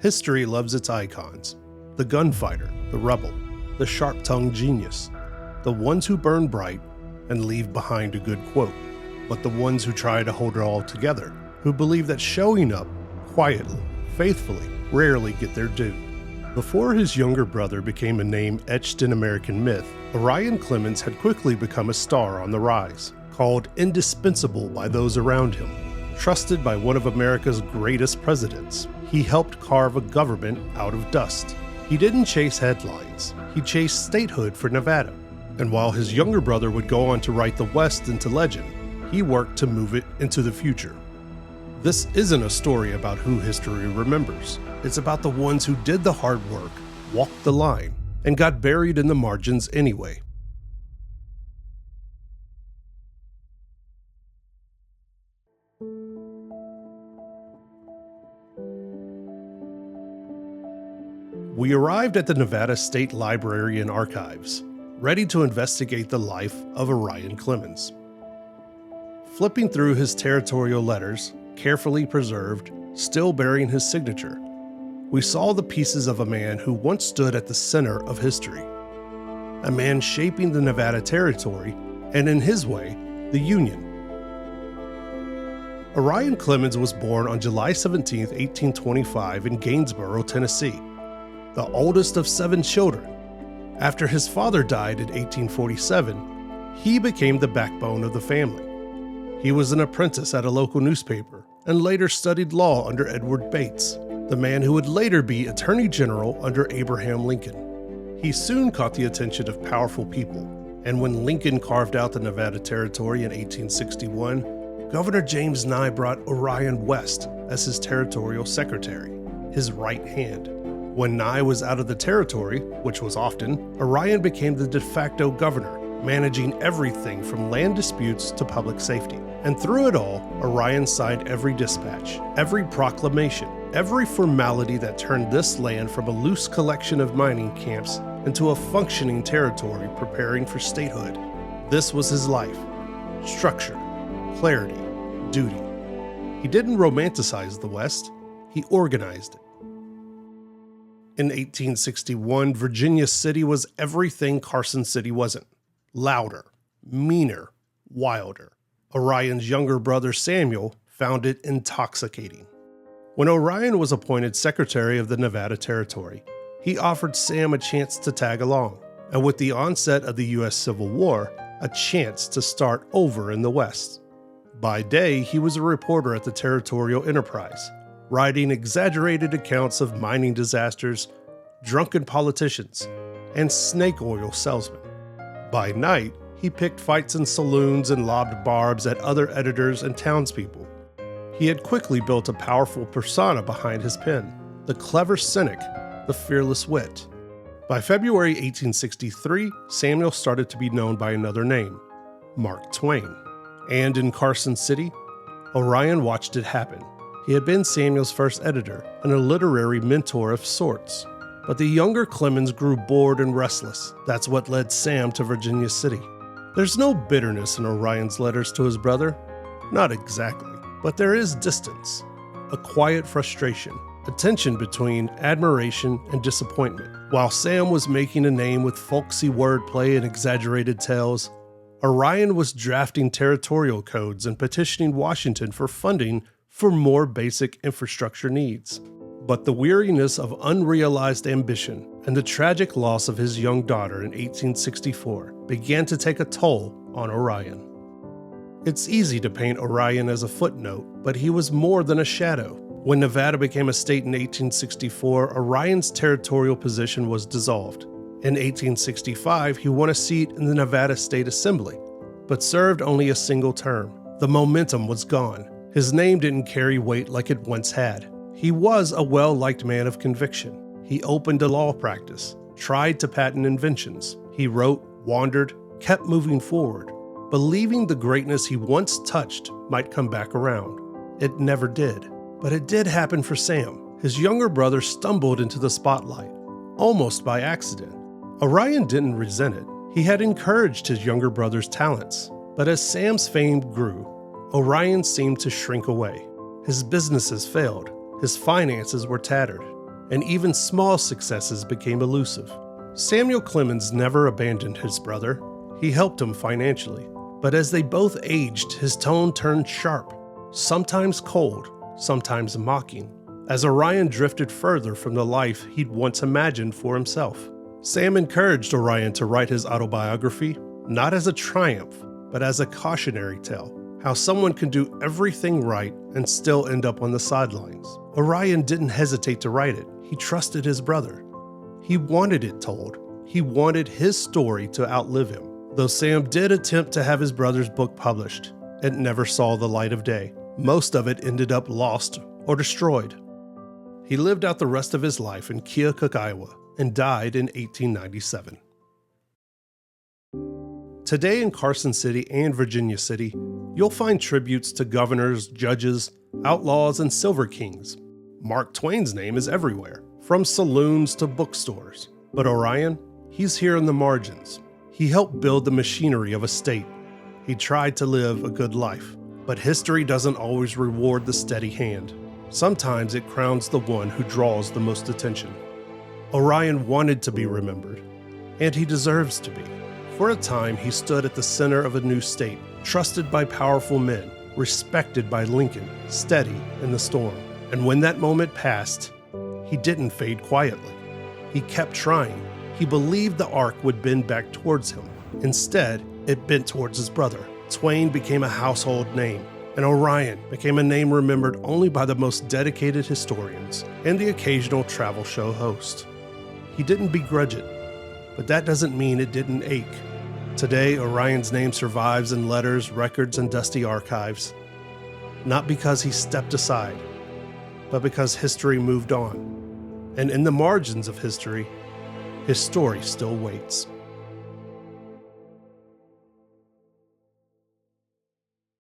History loves its icons: the gunfighter, the rebel, the sharp-tongued genius, the ones who burn bright and leave behind a good quote, but the ones who try to hold it all together, who believe that showing up quietly, faithfully, rarely get their due. Before his younger brother became a name etched in American myth, Orion Clemens had quickly become a star on the rise, called indispensable by those around him. Trusted by one of America's greatest presidents, he helped carve a government out of dust. He didn't chase headlines, he chased statehood for Nevada. And while his younger brother would go on to write the West into legend, he worked to move it into the future. This isn't a story about who history remembers. It's about the ones who did the hard work, walked the line, and got buried in the margins anyway. We arrived at the Nevada State Library and Archives, ready to investigate the life of Orion Clemens. Flipping through his territorial letters, carefully preserved, still bearing his signature, we saw the pieces of a man who once stood at the center of history. A man shaping the Nevada Territory, and in his way, the Union. Orion Clemens was born on July 17, 1825 in Gainesboro, Tennessee, the oldest of 7 children. After his father died in 1847, he became the backbone of the family. He was an apprentice at a local newspaper and later studied law under Edward Bates, the man who would later be Attorney General under Abraham Lincoln. He soon caught the attention of powerful people, and when Lincoln carved out the Nevada Territory in 1861, Governor James Nye brought Orion west as his territorial secretary, his right hand. When Nye was out of the territory, which was often, Orion became the de facto governor, managing everything from land disputes to public safety. And through it all, Orion signed every dispatch, every proclamation, every formality that turned this land from a loose collection of mining camps into a functioning territory preparing for statehood. This was his life: structure, clarity, duty. He didn't romanticize the West, he organized it. In 1861, Virginia City was everything Carson City wasn't. Louder, meaner, wilder. Orion's younger brother Samuel found it intoxicating. When Orion was appointed Secretary of the Nevada Territory, he offered Sam a chance to tag along, and with the onset of the U.S. Civil War, a chance to start over in the West. By day, he was a reporter at the Territorial Enterprise, writing exaggerated accounts of mining disasters, drunken politicians, and snake oil salesmen. By night, he picked fights in saloons and lobbed barbs at other editors and townspeople. He had quickly built a powerful persona behind his pen: the clever cynic, the fearless wit. By February 1863, Samuel started to be known by another name: Mark Twain. And in Carson City, Orion watched it happen. He had been Samuel's first editor and a literary mentor of sorts. But the younger Clemens grew bored and restless. That's what led Sam to Virginia City. There's no bitterness in Orion's letters to his brother. Not exactly. But there is distance, a quiet frustration, a tension between admiration and disappointment. While Sam was making a name with folksy wordplay and exaggerated tales, Orion was drafting territorial codes and petitioning Washington for funding for more basic infrastructure needs. But the weariness of unrealized ambition and the tragic loss of his young daughter in 1864 began to take a toll on Orion. It's easy to paint Orion as a footnote, but he was more than a shadow. When Nevada became a state in 1864, Orion's territorial position was dissolved. In 1865, he won a seat in the Nevada State Assembly, but served only a single term. The momentum was gone. His name didn't carry weight like it once had. He was a well-liked man of conviction. He opened a law practice, tried to patent inventions. He wrote, wandered, kept moving forward, believing the greatness he once touched might come back around. It never did. But it did happen for Sam. His younger brother stumbled into the spotlight, almost by accident. Orion didn't resent it. He had encouraged his younger brother's talents. But as Sam's fame grew, Orion seemed to shrink away. His businesses failed. His finances were tattered. and even small successes became elusive. Samuel Clemens never abandoned his brother. He helped him financially. But as they both aged, his tone turned sharp, sometimes cold, sometimes mocking, as Orion drifted further from the life he'd once imagined for himself. Sam encouraged Orion to write his autobiography, not as a triumph, but as a cautionary tale, how someone can do everything right and still end up on the sidelines. Orion didn't hesitate to write it. He trusted his brother. He wanted it told. He wanted his story to outlive him. Though Sam did attempt to have his brother's book published, it never saw the light of day. Most of it ended up lost or destroyed. He lived out the rest of his life in Keokuk, Iowa, and died in 1897. Today in Carson City and Virginia City, you'll find tributes to governors, judges, outlaws, and silver kings. Mark Twain's name is everywhere, from saloons to bookstores. But Orion, he's here in the margins. He helped build the machinery of a state. He tried to live a good life. But history doesn't always reward the steady hand. Sometimes it crowns the one who draws the most attention. Orion wanted to be remembered, and he deserves to be. For a time, he stood at the center of a new state, trusted by powerful men, respected by Lincoln, steady in the storm. And when that moment passed, he didn't fade quietly. He kept trying. He believed the arc would bend back towards him. Instead, it bent towards his brother. Twain became a household name, and Orion became a name remembered only by the most dedicated historians and the occasional travel show host. He didn't begrudge it, but that doesn't mean it didn't ache. Today, Orion's name survives in letters, records, and dusty archives, not because he stepped aside, but because history moved on. And in the margins of history, his story still waits.